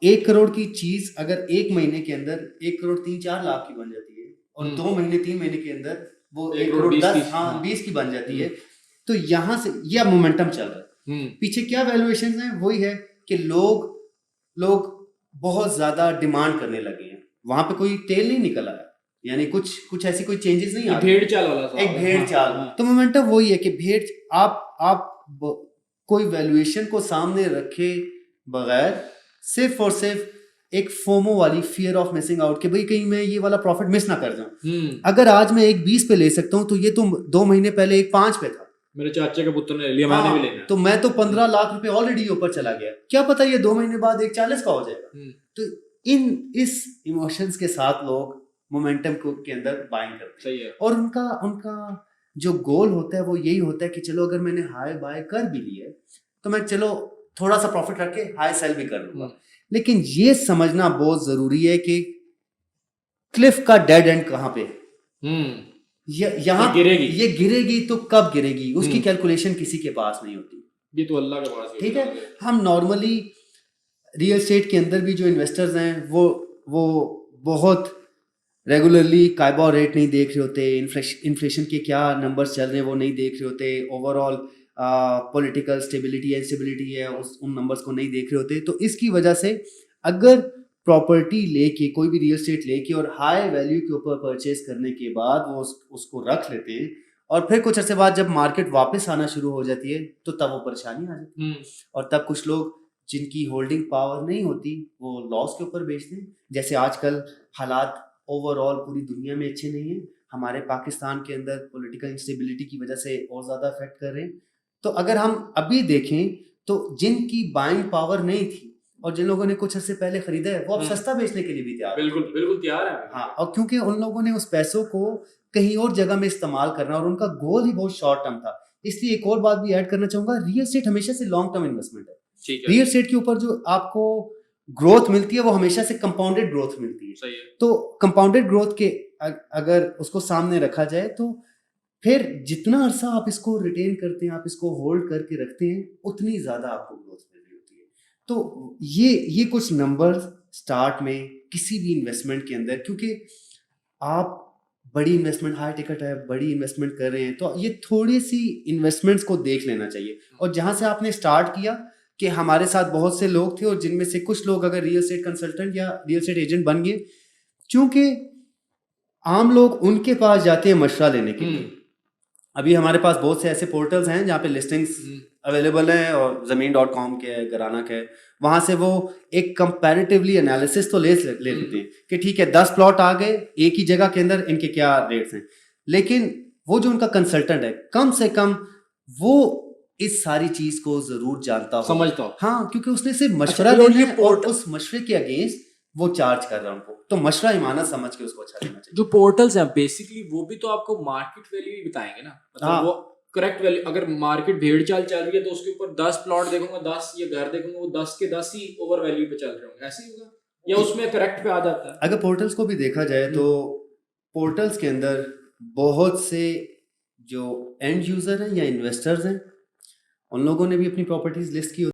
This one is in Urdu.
1 کروڑ کی چیز اگر ایک مہینے کے اندر 1 کروڑ 3-4 لاکھ کی بن جاتی ہے اور 2 مہینے 3 مہینے کے اندر وہ 1 کروڑ 10 20 کی بن جاتی ہے، تو یہاں سے یہ مومنٹم چل رہا ہے. پیچھے کیا ویلویشن ہیں؟ وہی ہے کہ لوگ بہت زیادہ ڈیمانڈ کرنے لگے ہیں. وہاں پہ کوئی تیل نہیں نکل آیا، یعنی کچھ ایسی کوئی چینجز نہیں آ بھیڑ چال والا ایک بھیڑ چال. تو مومنٹم وہی ہے کہ بھیڑ آپ کوئی ویلویشن کو سامنے رکھے بغیر صرف اور صرف ایک فومو والی فیئر آف مسنگ آؤٹ کہ بھئی کہیں میں یہ والا پروفٹ مس نہ کر جاؤں. اگر آج میں 1.20 پہ لے سکتا ہوں تو یہ تو 2 مہینے پہلے 1.5 پہ تھا. میرے چاچے کے پتر نے لیا، میں نے بھی لینا. تو میں تو 15 لاکھ روپے آلریڈی اوپر چلا گیا، کیا پتا یہ 2 مہینے بعد 1.40 کا ہو جائے گا. تو اس ایموشنز کے ساتھ لوگ مومنٹم کے اندر بائنگ کرتے ہیں. اور ان کا جو گول ہوتا ہے وہ یہی ہوتا ہے کہ چلو اگر میں نے ہائی بائی کر بھی لی ہے تو میں چلو تھوڑا سا پروفٹ رکھ کے ہائی سیل بھی کر لوں گا. لیکن یہ سمجھنا بہت ضروری ہے کہ کلف کا ڈیڈ اینڈ کہاں پہ، یہاں یہ گرے گی تو کب گرے گی، اس کی کیلکولیشن کسی کے پاس نہیں ہوتی. یہ تو اللہ کے پاس ہے. ٹھیک ہے. ہم نارملی ریئل اسٹیٹ کے اندر بھی جو انویسٹرز ہیں وہ بہت ریگولرلی قائبہ ریٹ نہیں دیکھ رہے ہوتے، انفلیشن کے کیا نمبرز چل رہے ہیں وہ نہیں دیکھ رہے ہوتے، over all political stability instability ہے ان نمبرز کو نہیں دیکھ رہے ہوتے. تو اس کی وجہ سے اگر پراپرٹی لے کے کوئی بھی ریئل اسٹیٹ لے کے اور ہائی ویلیو کے اوپر پرچیز کرنے کے بعد وہ اس کو رکھ لیتے ہیں اور پھر کچھ عرصے بعد جب مارکیٹ واپس آنا شروع ہو جاتی ہے تو تب وہ پریشانی آ جاتی ہے. اور تب کچھ لوگ جن کی ہولڈنگ پاور نہیں ہوتی وہ لاس کے اوپر بیچتے ہیں. جیسے آج کل حالات اوور آل پوری دنیا میں اچھے نہیں ہیں، ہمارے پاکستان کے اندر پولیٹیکل انسٹیبلٹی کی وجہ سے اور زیادہ افیکٹ کر رہے ہیں. تو اگر ہم ابھی دیکھیں تو جن کی بائنگ پاور نہیں تھی اور جن لوگوں نے کچھ عرصے پہلے خریدا ہے وہ اب سستا بیچنے کے لیے بھی تیار، بالکل تیار ہے. ہاں، اور کیونکہ ان لوگوں نے اس پیسوں کو کہیں اور جگہ میں استعمال کرنا اور ان کا گول ہی بہت شارٹ ٹرم تھا. اس لیے ایک اور بات بھی ایڈ کرنا چاہوں گا، ریئل اسٹیٹ ہمیشہ سے لانگ ٹرم انویسٹمنٹ ہے. ریئل اسٹیٹ کے اوپر جو آپ کو گروتھ ملتی ہے وہ ہمیشہ سے کمپاؤنڈیڈ گروتھ ملتی ہے. تو کمپاؤنڈیڈ گروتھ کے اگر اس کو سامنے رکھا جائے تو پھر جتنا عرصہ آپ اس کو ریٹین کرتے ہیں، آپ اس کو ہولڈ کر کے رکھتے ہیں، اتنی زیادہ آپ کو گروتھ مل رہی ہوتی ہے. تو یہ کچھ نمبر سٹارٹ میں کسی بھی انویسٹمنٹ کے اندر، کیونکہ آپ بڑی انویسٹمنٹ ہائی ٹکٹ ہے، بڑی انویسٹمنٹ کر رہے ہیں تو یہ تھوڑی سی انویسٹمنٹس کو دیکھ لینا چاہیے. اور جہاں سے آپ نے سٹارٹ کیا کہ ہمارے ساتھ بہت سے لوگ تھے اور جن میں سے کچھ لوگ اگر ریئل اسٹیٹ کنسلٹنٹ یا ریئل اسٹیٹ ایجنٹ بن گئے، چونکہ عام لوگ ان کے پاس جاتے ہیں مشورہ لینے کے لیے. ابھی ہمارے پاس بہت سے ایسے پورٹلز ہیں جہاں پہ لسٹنگز اویلیبل ہیں، اور زمین.com کے ہے، گھرانہ کے ہے، وہاں سے وہ ایک کمپیریٹیولی انالیسس تو لے لیتے ہیں کہ ٹھیک ہے 10 پلاٹ آ گئے ایک ہی جگہ کے اندر، ان کے کیا ریٹس ہیں. لیکن وہ جو ان کا کنسلٹنٹ ہے کم سے کم وہ اس ساری چیز کو ضرور جانتا ہو، سمجھتا ہو. ہاں، کیونکہ اس نے صرف مشورہ دینا ہے اور اس مشورے کے اگینسٹ وہ چارج کر رہا ہے ان کو، تو مشورہ ایمانت سمجھ کے اس کو اچھا دینا چاہیے. جو پورٹلز ہیں بیسکلی وہ بھی تو آپ کو مارکیٹ ویلیو ہی بتائیں گے نا، مطلب وہ کریکٹ ویلیو. اگر مارکیٹ بھیڑ چال چل رہی ہے تو اس کے اوپر 10 پلاٹ دیکھوں گا، 10 یا گھر دیکھوں گا، وہ 10 کے 10 ہی اوور ویلیو پہ چل رہے ہوں گے، ایسے ہی ہوگا یا اس میں کریکٹ پہ آ جاتا ہے. اگر پورٹلز کو بھی دیکھا جائے تو پورٹلز کے اندر بہت سے جو اینڈ یوزر ہیں یا انویسٹرز ہیں ان لوگوں نے بھی اپنی پراپرٹیز لسٹ کی